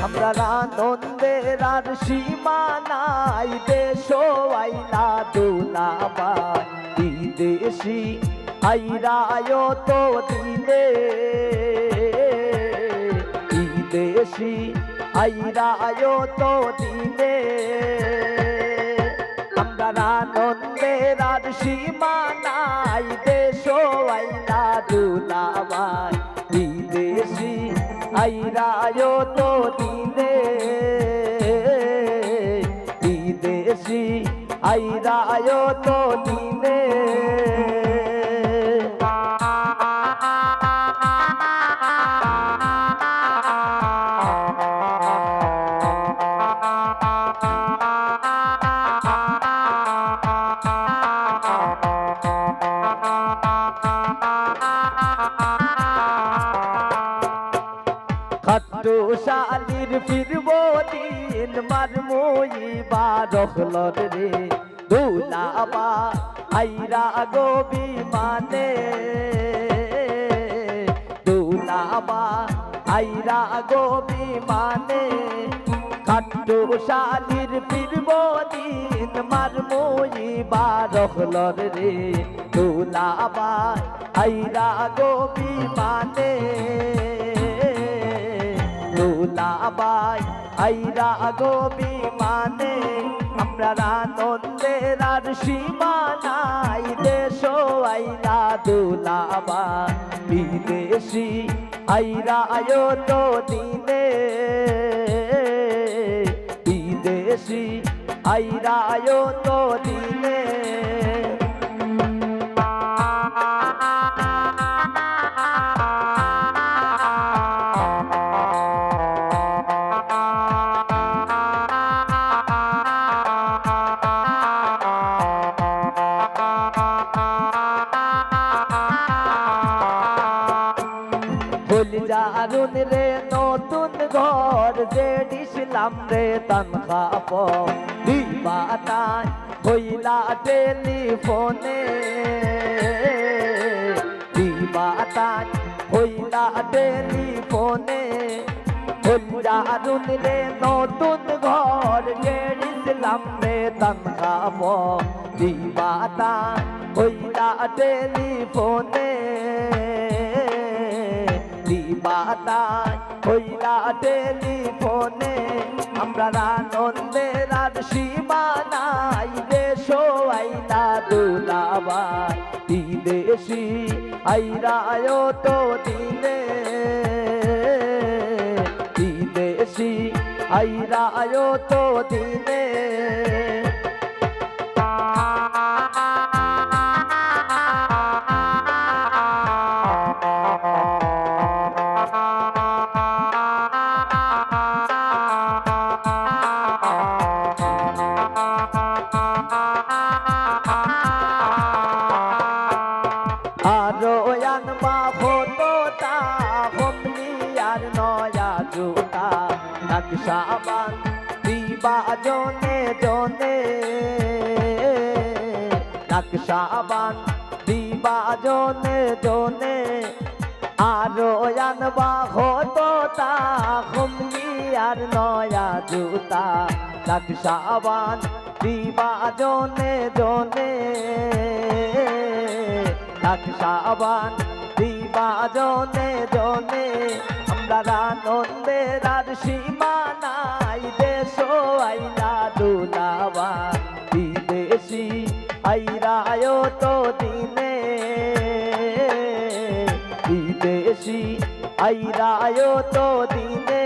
আমরা আনন্দের আর সীমা নাই, দেশ আইলা দুলাবাই বিদেশি আইরায় তো দিনে, বিদেশি আইরায় তো দিনে। আমরা আনন্দের আর সীমা নাই, দেশ আইলা দুলাবাই বিদেশি আইরায় তো দিনে, বিদেশি আইরায় তো দিনে। খাট্টুশালীর ফিরব দিন মারমুই বারখলর রে, দুলাবা আইরা গো বিমানে, দুলাবা আইরা গো বিমানে। খাট্টুশালীর ফিরব দিন মারমুই বারখলর রে, দুলাবা আইরা গো বিমানে, দুলাবাই আইরা গো বিমানে। আমরা আনন্দের আর সীমা নাই, দেশ আইলা দুলাবাই বিদেশি আইরায় তো দিনে, বিদেশি আইরায় তো দিনে। জারুন রে নতুন ঘর যে দিছিলাম রে তনখা দিবাতায় হইলা টেলিফোনে, দিবাতায় হইলা টেলিফোনে। জারুন রে নতুন ঘর যে দিছিলাম রে তনখা দিবাতায় হইলা টেলিফোনে, দিবাতায় হইলা টেলিফোনে। আমরা আনন্দের আর সীমা নাই, দেশ আইলা দুলাবাই বিদেশি আইরায় তো দিনে, বিদেশি আইরায় তো দিনে। আরো আনবা হতো তা হমলি আর নয়া জুতা, নকশাবান দিবা জনে জনে, নকশাবান দিবা জনে জনে। আরো আনবা হতো তা হমলি আর নয়া জুতা, নকশাবান দিবা জনে জনে, নকশাবান দিবা জনে জনে। আমরা আনন্দের আর সীমা নাই, দেশ আইলা দুলাবাই বিদেশি আইরায় তো দিনে, বিদেশি আইরায় তো দিনে।